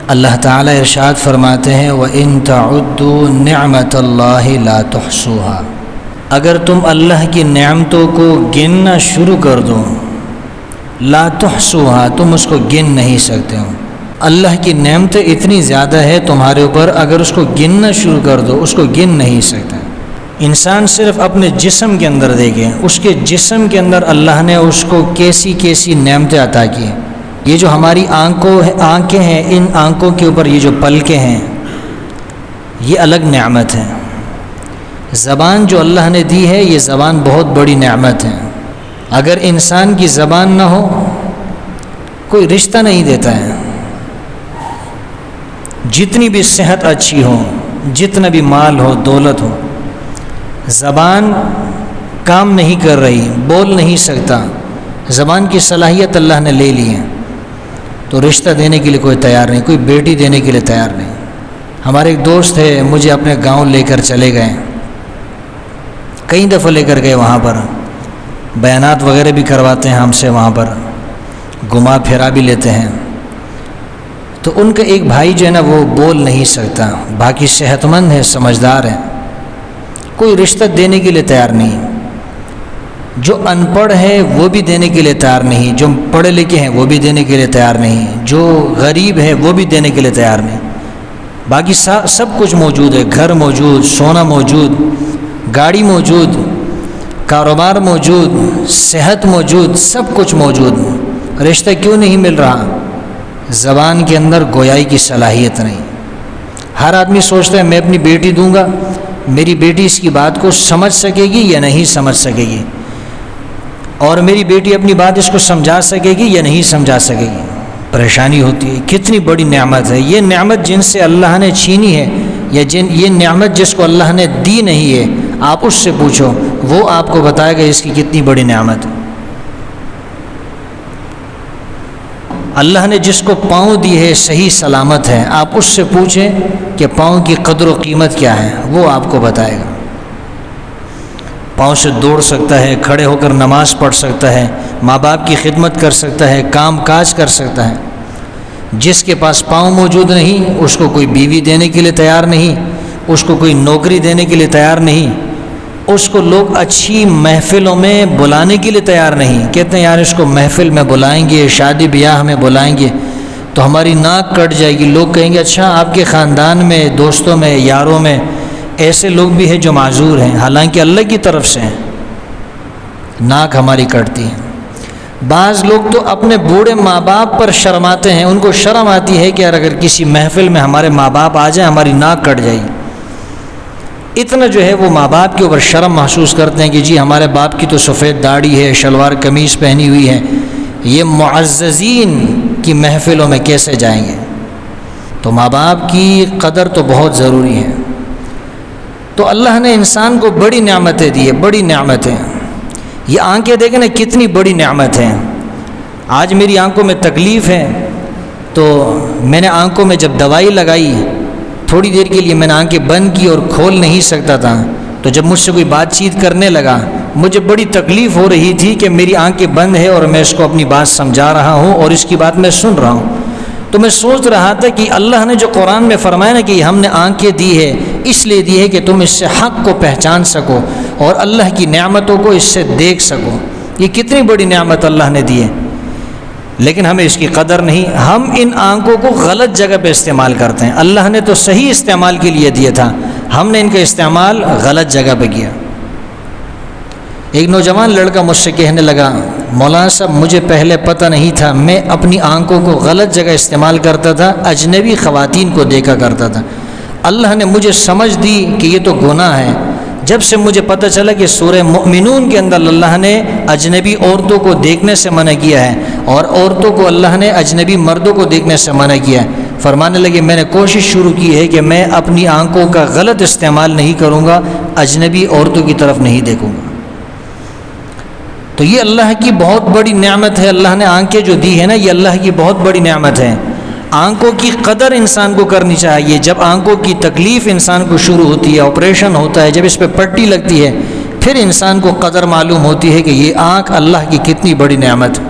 اللہ تعالیٰ ارشاد فرماتے ہیں وَإِن تَعُدُّوا نِعْمَةَ اللَّهِ لَا تُحْصُوهَا، اگر تم اللہ کی نعمتوں کو گننا شروع کر دو، لا تحصوها، تم اس کو گن نہیں سکتے ہو۔ اللہ کی نعمتیں اتنی زیادہ ہے تمہارے اوپر، اگر اس کو گننا شروع کر دو اس کو گن نہیں سکتے۔ انسان صرف اپنے جسم کے اندر دیکھے، اس کے جسم کے اندر اللہ نے اس کو کیسی کیسی نعمتیں عطا کی ہیں۔ یہ جو ہماری آنکھیں ہیں، ان آنکھوں کے اوپر یہ جو پلکیں ہیں، یہ الگ نعمت ہے۔ زبان جو اللہ نے دی ہے، یہ زبان بہت بڑی نعمت ہے۔ اگر انسان کی زبان نہ ہو، کوئی رشتہ نہیں دیتا ہے۔ جتنی بھی صحت اچھی ہو، جتنا بھی مال ہو، دولت ہو، زبان کام نہیں کر رہی، بول نہیں سکتا، زبان کی صلاحیت اللہ نے لے لی ہے، تو رشتہ دینے کے لیے کوئی تیار نہیں، کوئی بیٹی دینے کے لیے تیار نہیں۔ ہمارے ایک دوست ہے، مجھے اپنے گاؤں لے کر چلے گئے، کئی دفعہ لے کر گئے، وہاں پر بیانات وغیرہ بھی کرواتے ہیں ہم سے، وہاں پر گھما پھرا بھی لیتے ہیں۔ تو ان کا ایک بھائی جو ہے نا، وہ بول نہیں سکتا، باقی صحت مند ہے، سمجھدار ہے، کوئی رشتہ دینے کے لیے تیار نہیں۔ جو ان پڑھ ہے وہ بھی دینے کے لیے تیار نہیں، جو پڑھے لکھے ہیں وہ بھی دینے کے لیے تیار نہیں، جو غریب ہے وہ بھی دینے کے لیے تیار نہیں۔ باقی سب کچھ موجود ہے، گھر موجود، سونا موجود، گاڑی موجود، کاروبار موجود، صحت موجود، سب کچھ موجود، رشتہ کیوں نہیں مل رہا؟ زبان کے اندر گویائی کی صلاحیت نہیں۔ ہر آدمی سوچتا ہے میں اپنی بیٹی دوں گا، میری بیٹی اس کی بات کو سمجھ سکے گی یا نہیں سمجھ سکے گی، اور میری بیٹی اپنی بات اس کو سمجھا سکے گی یا نہیں سمجھا سکے گی۔ پریشانی ہوتی ہے۔ کتنی بڑی نعمت ہے یہ نعمت، جن سے اللہ نے چھینی ہے، یا یہ نعمت جس کو اللہ نے دی نہیں ہے، آپ اس سے پوچھو، وہ آپ کو بتائے گا اس کی کتنی بڑی نعمت ہے۔ اللہ نے جس کو پاؤں دی ہے، صحیح سلامت ہے، آپ اس سے پوچھیں کہ پاؤں کی قدر و قیمت کیا ہے، وہ آپ کو بتائے گا۔ پاؤں سے دوڑ سکتا ہے، کھڑے ہو کر نماز پڑھ سکتا ہے، ماں باپ کی خدمت کر سکتا ہے، کام کاج کر سکتا ہے۔ جس کے پاس پاؤں موجود نہیں، اس کو کوئی بیوی دینے کے لیے تیار نہیں، اس کو کوئی نوکری دینے کے لیے تیار نہیں، اس کو لوگ اچھی محفلوں میں بلانے کے لیے تیار نہیں۔ کہتے ہیں یار اس کو محفل میں بلائیں گے، شادی بیاہ میں بلائیں گے تو ہماری ناک کٹ جائے گی، لوگ کہیں گے اچھا آپ کے خاندان میں، دوستوں میں، یاروں میں ایسے لوگ بھی ہیں جو معذور ہیں، حالانکہ اللہ کی طرف سے ہیں، ناک ہماری کٹتی ہے۔ بعض لوگ تو اپنے بوڑھے ماں باپ پر شرماتے ہیں، ان کو شرم آتی ہے کہ یار اگر کسی محفل میں ہمارے ماں باپ آ جائیں ہماری ناک کٹ جائے گی۔ اتنا جو ہے وہ ماں باپ کے اوپر شرم محسوس کرتے ہیں کہ جی ہمارے باپ کی تو سفید داڑھی ہے، شلوار قمیض پہنی ہوئی ہے، یہ معززین کی محفلوں میں کیسے جائیں گے؟ تو ماں باپ کی قدر تو بہت ضروری ہے۔ تو اللہ نے انسان کو بڑی نعمتیں دی ہے، بڑی نعمتیں۔ یہ آنکھیں دیکھیں نا کتنی بڑی نعمت ہیں۔ آج میری آنکھوں میں تکلیف ہے، تو میں نے آنکھوں میں جب دوائی لگائی، تھوڑی دیر کے لیے میں نے آنکھیں بند کی اور کھول نہیں سکتا تھا، تو جب مجھ سے کوئی بات چیت کرنے لگا، مجھے بڑی تکلیف ہو رہی تھی کہ میری آنکھیں بند ہے اور میں اس کو اپنی بات سمجھا رہا ہوں اور اس کی بات میں سن رہا ہوں۔ تو میں سوچ رہا تھا کہ اللہ نے جو قرآن میں فرمایا نا کہ ہم نے آنکھیں دی ہے، اس لیے دی ہے کہ تم اس سے حق کو پہچان سکو اور اللہ کی نعمتوں کو اس سے دیکھ سکو۔ یہ کتنی بڑی نعمت اللہ نے دی ہے، لیکن ہمیں اس کی قدر نہیں۔ ہم ان آنکھوں کو غلط جگہ پہ استعمال کرتے ہیں۔ اللہ نے تو صحیح استعمال کے لیے دیا تھا، ہم نے ان کا استعمال غلط جگہ پہ کیا۔ ایک نوجوان لڑکا مجھ سے کہنے لگا مولانا صاحب مجھے پہلے پتہ نہیں تھا، میں اپنی آنکھوں کو غلط جگہ استعمال کرتا تھا، اجنبی خواتین کو دیکھا کرتا تھا، اللہ نے مجھے سمجھ دی کہ یہ تو گناہ ہے۔ جب سے مجھے پتہ چلا کہ سورہ مؤمنون کے اندر اللہ نے اجنبی عورتوں کو دیکھنے سے منع کیا ہے اور عورتوں کو اللہ نے اجنبی مردوں کو دیکھنے سے منع کیا ہے، فرمانے لگے میں نے کوشش شروع کی ہے کہ میں اپنی آنکھوں کا غلط استعمال نہیں کروں گا، اجنبی عورتوں کی طرف نہیں دیکھوں گا۔ تو یہ اللہ کی بہت بڑی نعمت ہے۔ اللہ نے آنکھیں جو دی ہے نا، یہ اللہ کی بہت بڑی نعمت ہے۔ آنکھوں کی قدر انسان کو کرنی چاہیے۔ جب آنکھوں کی تکلیف انسان کو شروع ہوتی ہے، آپریشن ہوتا ہے، جب اس پہ پٹی لگتی ہے، پھر انسان کو قدر معلوم ہوتی ہے کہ یہ آنکھ اللہ کی کتنی بڑی نعمت ہے۔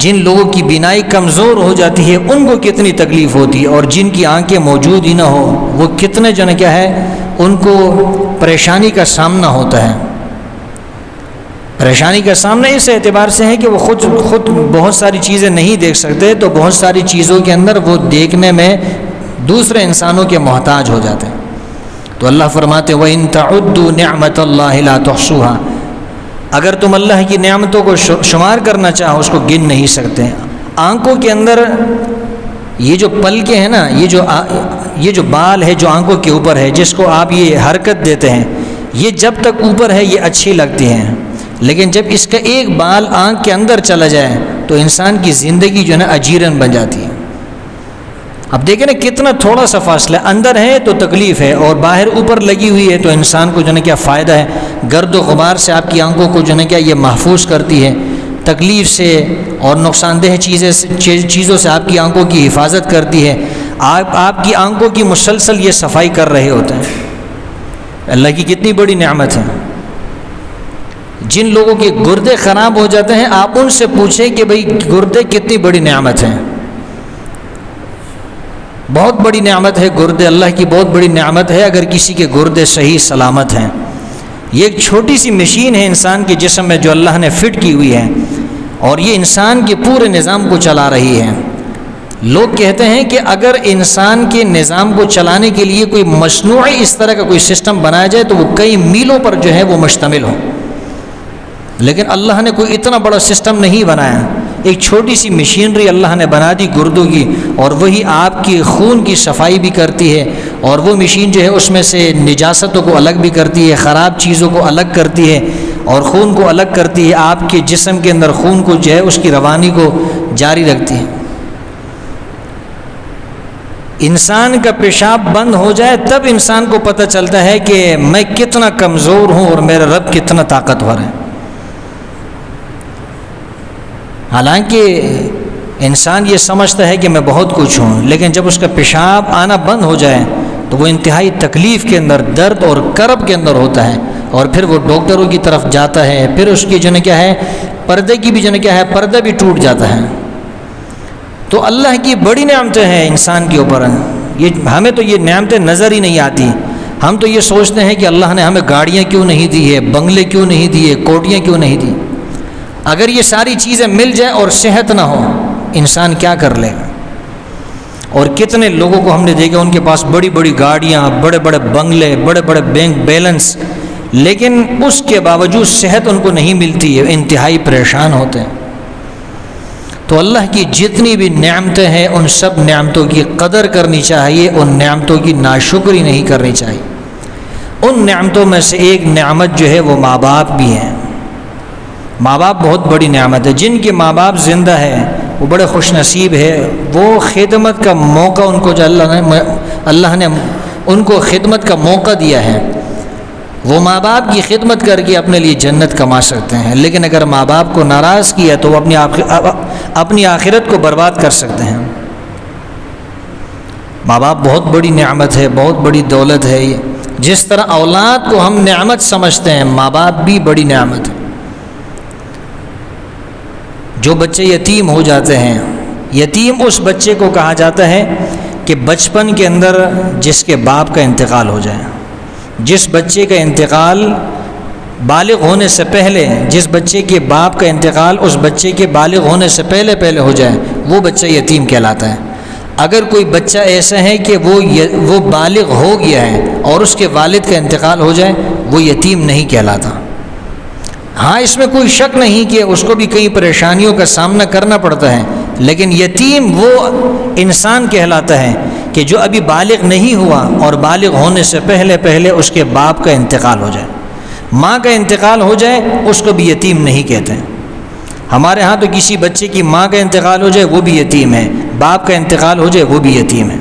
جن لوگوں کی بینائی کمزور ہو جاتی ہے ان کو کتنی تکلیف ہوتی ہے، اور جن کی آنکھیں موجود ہی نہ ہو وہ کتنے جو ہے کیا ہے ان کو پریشانی کا سامنا ہوتا ہے۔ پریشانی کا سامنا اس اعتبار سے ہے کہ وہ خود بہت ساری چیزیں نہیں دیکھ سکتے، تو بہت ساری چیزوں کے اندر وہ دیکھنے میں دوسرے انسانوں کے محتاج ہو جاتے ہیں۔ تو اللہ فرماتے ہیں وَإِن تَعُدُّوا نِعْمَةَ اللَّهِ لَا تُحْصُوهَا، اگر تم اللہ کی نعمتوں کو شمار کرنا چاہو اس کو گن نہیں سکتے۔ آنکھوں کے اندر یہ جو پلکیں ہیں نا، یہ جو بال ہے جو آنکھوں کے اوپر ہے، جس کو آپ یہ حرکت دیتے ہیں، یہ جب تک اوپر ہے یہ اچھی لگتی ہیں، لیکن جب اس کا ایک بال آنکھ کے اندر چلا جائے تو انسان کی زندگی جو ہے نا اجیرن بن جاتی ہے۔ اب دیکھیں نا کتنا تھوڑا سا فاصلہ، اندر ہے تو تکلیف ہے اور باہر اوپر لگی ہوئی ہے تو انسان کو جو ہے کیا فائدہ ہے، گرد و غبار سے آپ کی آنکھوں کو جو ہے کیا یہ محفوظ کرتی ہے، تکلیف سے اور نقصان دہ چیزوں سے آپ کی آنکھوں کی حفاظت کرتی ہے۔ آپ کی آنکھوں کی مسلسل یہ صفائی کر رہے ہوتے ہیں۔ اللہ کی کتنی بڑی نعمت ہے۔ جن لوگوں کے گردے خراب ہو جاتے ہیں آپ ان سے پوچھیں کہ بھئی گردے کتنی بڑی نعمت ہے، بہت بڑی نعمت ہے گردے، اللہ کی بہت بڑی نعمت ہے اگر کسی کے گردے صحیح سلامت ہیں۔ یہ ایک چھوٹی سی مشین ہے انسان کے جسم میں جو اللہ نے فٹ کی ہوئی ہے، اور یہ انسان کے پورے نظام کو چلا رہی ہے۔ لوگ کہتے ہیں کہ اگر انسان کے نظام کو چلانے کے لیے کوئی مصنوعی اس طرح کا کوئی سسٹم بنایا جائے تو وہ کئی میلوں پر جو ہے وہ مشتمل ہو، لیکن اللہ نے کوئی اتنا بڑا سسٹم نہیں بنایا۔ ایک چھوٹی سی مشینری اللہ نے بنا دی گردوں کی، اور وہی آپ کی خون کی صفائی بھی کرتی ہے، اور وہ مشین جو ہے اس میں سے نجاستوں کو الگ بھی کرتی ہے، خراب چیزوں کو الگ کرتی ہے اور خون کو الگ کرتی ہے، آپ کے جسم کے اندر خون کو جو ہے اس کی روانی کو جاری رکھتی ہے۔ انسان کا پیشاب بند ہو جائے تب انسان کو پتہ چلتا ہے کہ میں کتنا کمزور ہوں اور میرا رب کتنا طاقتور ہے۔ حالانکہ انسان یہ سمجھتا ہے کہ میں بہت کچھ ہوں، لیکن جب اس کا پیشاب آنا بند ہو جائے تو وہ انتہائی تکلیف کے اندر، درد اور کرب کے اندر ہوتا ہے، اور پھر وہ ڈاکٹروں کی طرف جاتا ہے، پھر اس کی جو ہے کیا ہے پردے کی بھی جو ہے کیا ہے پردہ بھی ٹوٹ جاتا ہے۔ تو اللہ کی بڑی نعمتیں ہیں انسان کے اوپر، ہمیں تو یہ نعمتیں نظر ہی نہیں آتی۔ ہم تو یہ سوچتے ہیں کہ اللہ نے ہمیں گاڑیاں کیوں نہیں دی ہے، بنگلے کیوں نہیں دیے، کوٹیاں کیوں نہیں دی۔ اگر یہ ساری چیزیں مل جائیں اور صحت نہ ہو انسان کیا کر لے گا؟ اور کتنے لوگوں کو ہم نے دیکھا ان کے پاس بڑی بڑی گاڑیاں، بڑے بڑے بنگلے، بڑے بڑے بینک بیلنس، لیکن اس کے باوجود صحت ان کو نہیں ملتی ہے، انتہائی پریشان ہوتے ہیں۔ تو اللہ کی جتنی بھی نعمتیں ہیں ان سب نعمتوں کی قدر کرنی چاہیے، ان نعمتوں کی ناشکری نہیں کرنی چاہیے۔ ان نعمتوں میں سے ایک نعمت جو ہے وہ ماں باپ بھی ہیں۔ ماں باپ بہت بڑی نعمت ہے۔ جن کے ماں باپ زندہ ہے وہ بڑے خوش نصیب ہے، وہ خدمت کا موقع ان کو جو اللہ نے ان کو خدمت کا موقع دیا ہے، وہ ماں باپ کی خدمت کر کے اپنے لیے جنت کما سکتے ہیں۔ لیکن اگر ماں باپ کو ناراض کیا تو وہ اپنی آخرت کو برباد کر سکتے ہیں۔ ماں باپ بہت بڑی نعمت ہے، بہت بڑی دولت ہے۔ جس طرح اولاد کو ہم نعمت سمجھتے ہیں، ماں باپ بھی بڑی نعمت ہے۔ جو بچے یتیم ہو جاتے ہیں، یتیم اس بچے کو کہا جاتا ہے کہ بچپن کے اندر جس کے باپ کا انتقال ہو جائے، جس بچے کا انتقال بالغ ہونے سے پہلے، جس بچے کے باپ کا انتقال اس بچے کے بالغ ہونے سے پہلے ہو جائے، وہ بچہ یتیم کہلاتا ہے۔ اگر کوئی بچہ ایسا ہے کہ وہ بالغ ہو گیا ہے اور اس کے والد کا انتقال ہو جائے، وہ یتیم نہیں کہلاتا۔ ہاں اس میں کوئی شک نہیں کہ اس کو بھی کئی پریشانیوں کا سامنا کرنا پڑتا ہے، لیکن یتیم وہ انسان کہلاتا ہے کہ جو ابھی بالغ نہیں ہوا اور بالغ ہونے سے پہلے اس کے باپ کا انتقال ہو جائے۔ ماں کا انتقال ہو جائے اس کو بھی یتیم نہیں کہتے ہیں۔ ہمارے ہاں تو کسی بچے کی ماں کا انتقال ہو جائے وہ بھی یتیم ہے، باپ کا انتقال ہو جائے وہ بھی یتیم ہے۔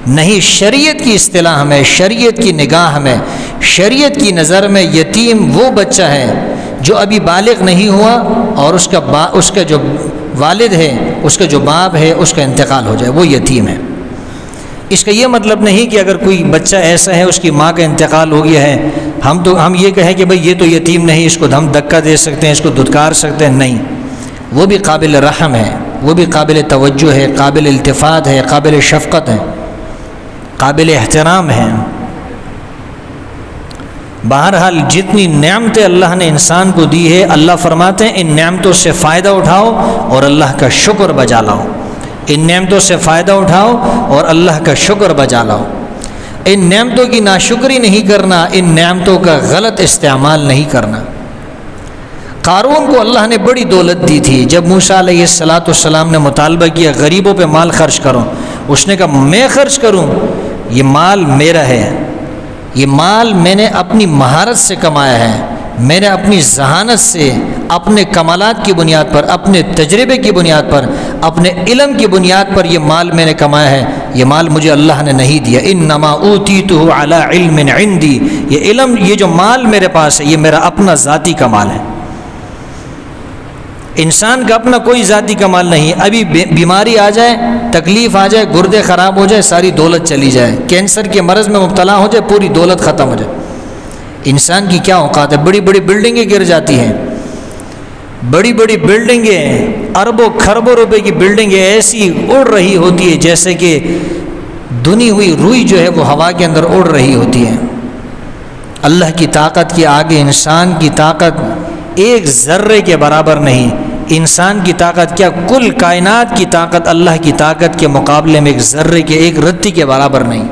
نہیں، شریعت کی اصطلاح میں، شریعت کی نگاہ میں، شریعت کی نظر میں یتیم وہ بچہ ہے جو ابھی بالغ نہیں ہوا اور اس کا جو والد ہے، اس کا جو باپ ہے، اس کا انتقال ہو جائے، وہ یتیم ہے۔ اس کا یہ مطلب نہیں کہ اگر کوئی بچہ ایسا ہے اس کی ماں کا انتقال ہو گیا ہے ہم یہ کہیں کہ بھئی یہ تو یتیم نہیں، اس کو ہم دھکا دے سکتے ہیں، اس کو دھتکار سکتے ہیں، نہیں۔ وہ بھی قابل رحم ہے، وہ بھی قابل توجہ ہے، قابل التفات ہے، قابل شفقت ہے، قابل احترام ہے۔ بہرحال جتنی نعمتیں اللہ نے انسان کو دی ہے، اللہ فرماتے ہیں ان نعمتوں سے فائدہ اٹھاؤ اور اللہ کا شکر بجا لاؤ۔ ان نعمتوں سے فائدہ اٹھاؤ اور اللہ کا شکر بجا لاؤ۔ ان نعمتوں کی ناشکری نہیں کرنا، ان نعمتوں کا غلط استعمال نہیں کرنا۔ قارون کو اللہ نے بڑی دولت دی تھی، جب موسیٰ علیہ السلام نے مطالبہ کیا غریبوں پہ مال خرچ کرو، اس نے کہا میں خرچ کروں؟ یہ مال میرا ہے، یہ مال میں نے اپنی مہارت سے کمایا ہے، میں نے اپنی ذہانت سے، اپنے کمالات کی بنیاد پر، اپنے تجربے کی بنیاد پر، اپنے علم کی بنیاد پر یہ مال میں نے کمایا ہے، یہ مال مجھے اللہ نے نہیں دیا۔ انما اوتیتہ علی علم عندی، یہ علم، یہ جو مال میرے پاس ہے یہ میرا اپنا ذاتی کمال ہے۔ انسان کا اپنا کوئی ذاتی کمال نہیں۔ ابھی بیماری آ جائے، تکلیف آ جائے، گردے خراب ہو جائے، ساری دولت چلی جائے، کینسر کے مرض میں مبتلا ہو جائے، پوری دولت ختم ہو جائے۔ انسان کی کیا اوقات ہے؟ بڑی بڑی بلڈنگیں گر جاتی ہیں، بڑی بڑی بلڈنگیں، اربوں کھربوں روپے کی بلڈنگیں ایسی اڑ رہی ہوتی ہے جیسے کہ دھنی ہوئی روئی جو ہے وہ ہوا کے اندر اڑ رہی ہوتی ہے۔ اللہ کی طاقت کے آگے انسان کی طاقت ایک ذرے کے برابر نہیں۔ انسان کی طاقت کیا، کل کائنات کی طاقت اللہ کی طاقت کے مقابلے میں ایک ذرے کے، ایک رتی کے برابر نہیں۔